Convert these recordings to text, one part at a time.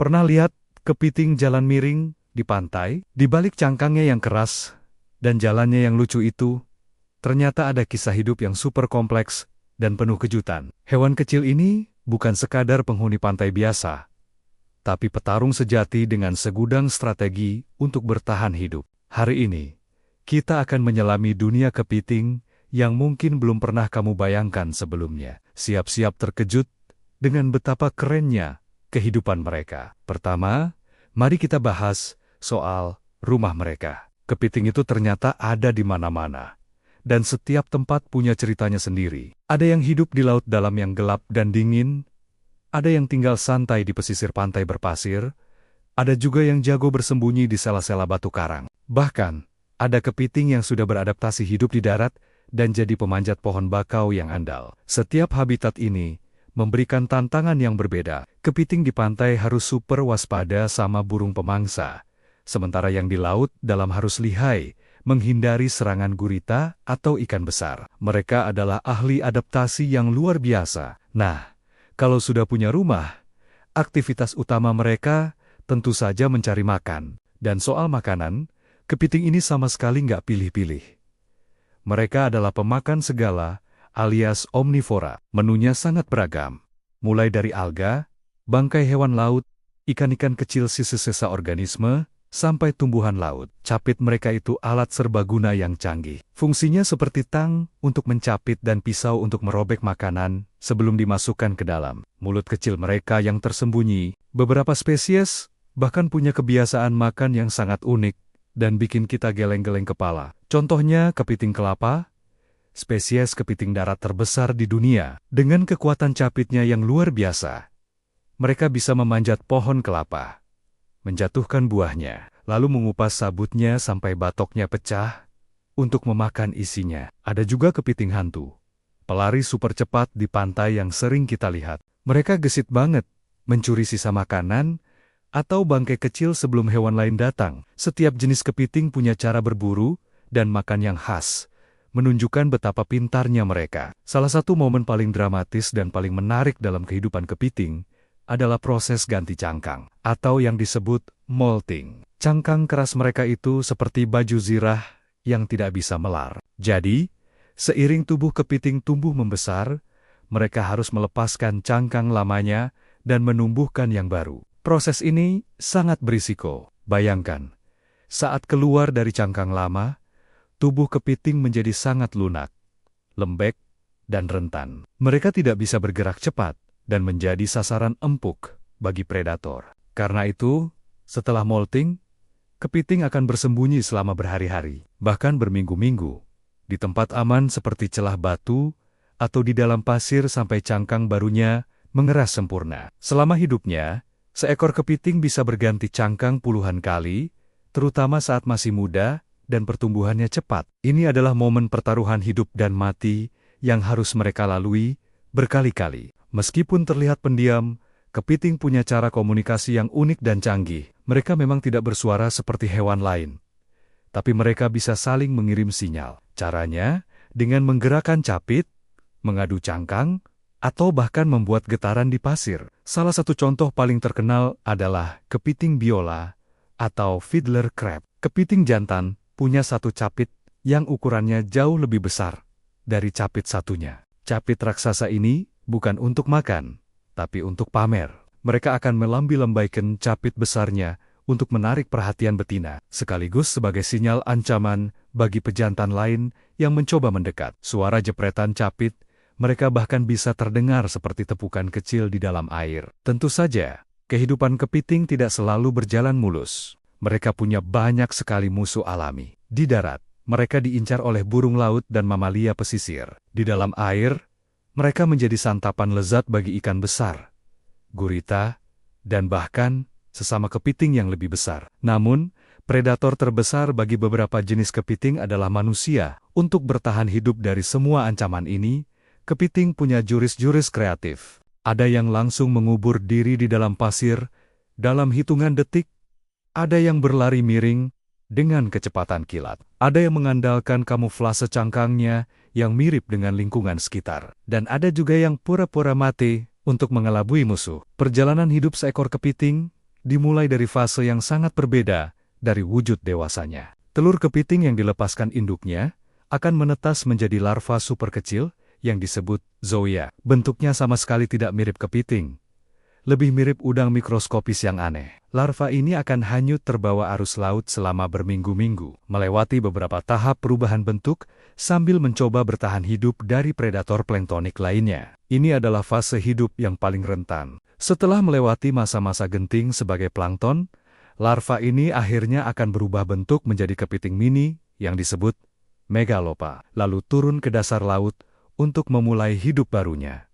Pernah lihat kepiting jalan miring di pantai? Di balik cangkangnya yang keras dan jalannya yang lucu itu, ternyata ada kisah hidup yang super kompleks dan penuh kejutan. Hewan kecil ini bukan sekadar penghuni pantai biasa, tapi petarung sejati dengan segudang strategi untuk bertahan hidup. Hari ini, kita akan menyelami dunia kepiting yang mungkin belum pernah kamu bayangkan sebelumnya. Siap-siap terkejut dengan betapa kerennya kehidupan mereka. Pertama, mari kita bahas soal rumah mereka. Kepiting itu ternyata ada di mana-mana, dan setiap tempat punya ceritanya sendiri. Ada yang hidup di laut dalam yang gelap dan dingin, ada yang tinggal santai di pesisir pantai berpasir, ada juga yang jago bersembunyi di sela-sela batu karang. Bahkan, ada kepiting yang sudah beradaptasi hidup di darat dan jadi pemanjat pohon bakau yang andal. Setiap habitat ini memberikan tantangan yang berbeda. Kepiting di pantai harus super waspada sama burung pemangsa, sementara yang di laut dalam harus lihai, menghindari serangan gurita atau ikan besar. Mereka adalah ahli adaptasi yang luar biasa. Nah, kalau sudah punya rumah, aktivitas utama mereka tentu saja mencari makan. Dan soal makanan, kepiting ini sama sekali nggak pilih-pilih. Mereka adalah pemakan segala, alias omnivora. Menunya sangat beragam, mulai dari alga, bangkai hewan laut, ikan-ikan kecil sisa-sisa organisme, sampai tumbuhan laut. Capit mereka itu alat serbaguna yang canggih. Fungsinya seperti tang untuk mencapit dan pisau untuk merobek makanan sebelum dimasukkan ke dalam mulut kecil mereka yang tersembunyi. Beberapa spesies bahkan punya kebiasaan makan yang sangat unik dan bikin kita geleng-geleng kepala. Contohnya kepiting kelapa, spesies kepiting darat terbesar di dunia. Dengan kekuatan capitnya yang luar biasa, mereka bisa memanjat pohon kelapa, menjatuhkan buahnya, lalu mengupas sabutnya sampai batoknya pecah untuk memakan isinya. Ada juga kepiting hantu, pelari super cepat di pantai yang sering kita lihat. Mereka gesit banget, mencuri sisa makanan atau bangkai kecil sebelum hewan lain datang. Setiap jenis kepiting punya cara berburu dan makan yang khas, menunjukkan betapa pintarnya mereka. Salah satu momen paling dramatis dan paling menarik dalam kehidupan kepiting adalah proses ganti cangkang, atau yang disebut molting. Cangkang keras mereka itu seperti baju zirah yang tidak bisa melar. Jadi, seiring tubuh kepiting tumbuh membesar, mereka harus melepaskan cangkang lamanya dan menumbuhkan yang baru. Proses ini sangat berisiko. Bayangkan, saat keluar dari cangkang lama, tubuh kepiting menjadi sangat lunak, lembek, dan rentan. Mereka tidak bisa bergerak cepat dan menjadi sasaran empuk bagi predator. Karena itu, setelah molting, kepiting akan bersembunyi selama berhari-hari, bahkan berminggu-minggu, di tempat aman seperti celah batu atau di dalam pasir sampai cangkang barunya mengeras sempurna. Selama hidupnya, seekor kepiting bisa berganti cangkang puluhan kali, terutama saat masih muda dan pertumbuhannya cepat. Ini adalah momen pertaruhan hidup dan mati yang harus mereka lalui berkali-kali. Meskipun terlihat pendiam, kepiting punya cara komunikasi yang unik dan canggih. Mereka memang tidak bersuara seperti hewan lain, tapi mereka bisa saling mengirim sinyal. Caranya dengan menggerakkan capit, mengadu cangkang, atau bahkan membuat getaran di pasir. Salah satu contoh paling terkenal adalah kepiting biola atau fiddler crab. Kepiting jantan punya satu capit yang ukurannya jauh lebih besar dari capit satunya. Capit raksasa ini bukan untuk makan, tapi untuk pamer. Mereka akan melambai-lambaikan capit besarnya untuk menarik perhatian betina, sekaligus sebagai sinyal ancaman bagi pejantan lain yang mencoba mendekat. Suara jepretan capit mereka bahkan bisa terdengar seperti tepukan kecil di dalam air. Tentu saja, kehidupan kepiting tidak selalu berjalan mulus. Mereka punya banyak sekali musuh alami. Di darat, mereka diincar oleh burung laut dan mamalia pesisir. Di dalam air, mereka menjadi santapan lezat bagi ikan besar, gurita, dan bahkan sesama kepiting yang lebih besar. Namun, predator terbesar bagi beberapa jenis kepiting adalah manusia. Untuk bertahan hidup dari semua ancaman ini, kepiting punya jurus-jurus kreatif. Ada yang langsung mengubur diri di dalam pasir dalam hitungan detik. Ada yang berlari miring dengan kecepatan kilat. Ada yang mengandalkan kamuflase cangkangnya yang mirip dengan lingkungan sekitar. Dan ada juga yang pura-pura mati untuk mengelabui musuh. Perjalanan hidup seekor kepiting dimulai dari fase yang sangat berbeda dari wujud dewasanya. Telur kepiting yang dilepaskan induknya akan menetas menjadi larva super kecil yang disebut zooia. Bentuknya sama sekali tidak mirip kepiting. Lebih mirip udang mikroskopis yang aneh. Larva ini akan hanyut terbawa arus laut selama berminggu-minggu, melewati beberapa tahap perubahan bentuk sambil mencoba bertahan hidup dari predator planktonik lainnya. Ini adalah fase hidup yang paling rentan. Setelah melewati masa-masa genting sebagai plankton, larva ini akhirnya akan berubah bentuk menjadi kepiting mini yang disebut megalopa, lalu turun ke dasar laut untuk memulai hidup barunya.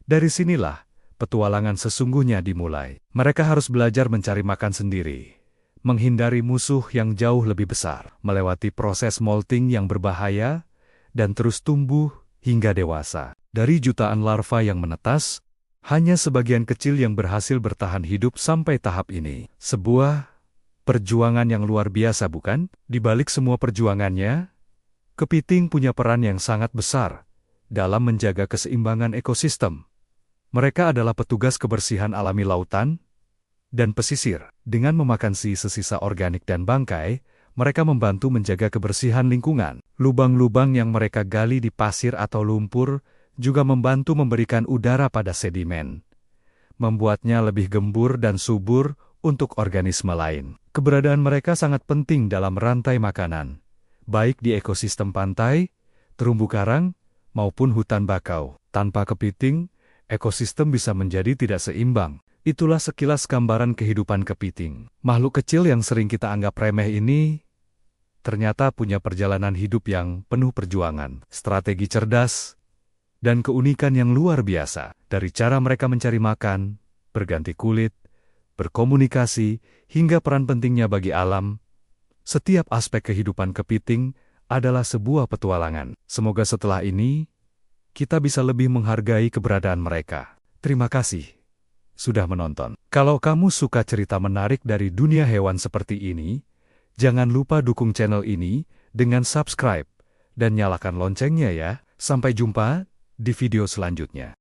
Dari sinilah petualangan sesungguhnya dimulai. Mereka harus belajar mencari makan sendiri, menghindari musuh yang jauh lebih besar, melewati proses molting yang berbahaya, dan terus tumbuh hingga dewasa. Dari jutaan larva yang menetas, hanya sebagian kecil yang berhasil bertahan hidup sampai tahap ini. Sebuah perjuangan yang luar biasa, bukan? Di balik semua perjuangannya, kepiting punya peran yang sangat besar dalam menjaga keseimbangan ekosistem. Mereka adalah petugas kebersihan alami lautan dan pesisir. Dengan memakan sisa-sisa organik dan bangkai, mereka membantu menjaga kebersihan lingkungan. Lubang-lubang yang mereka gali di pasir atau lumpur juga membantu memberikan udara pada sedimen, membuatnya lebih gembur dan subur untuk organisme lain. Keberadaan mereka sangat penting dalam rantai makanan, baik di ekosistem pantai, terumbu karang, maupun hutan bakau. Tanpa kepiting, ekosistem bisa menjadi tidak seimbang. Itulah sekilas gambaran kehidupan kepiting. Makhluk kecil yang sering kita anggap remeh ini ternyata punya perjalanan hidup yang penuh perjuangan, strategi cerdas, dan keunikan yang luar biasa. Dari cara mereka mencari makan, berganti kulit, berkomunikasi, hingga peran pentingnya bagi alam, setiap aspek kehidupan kepiting adalah sebuah petualangan. Semoga setelah ini kita bisa lebih menghargai keberadaan mereka. Terima kasih sudah menonton. Kalau kamu suka cerita menarik dari dunia hewan seperti ini, jangan lupa dukung channel ini dengan subscribe dan nyalakan loncengnya ya. Sampai jumpa di video selanjutnya.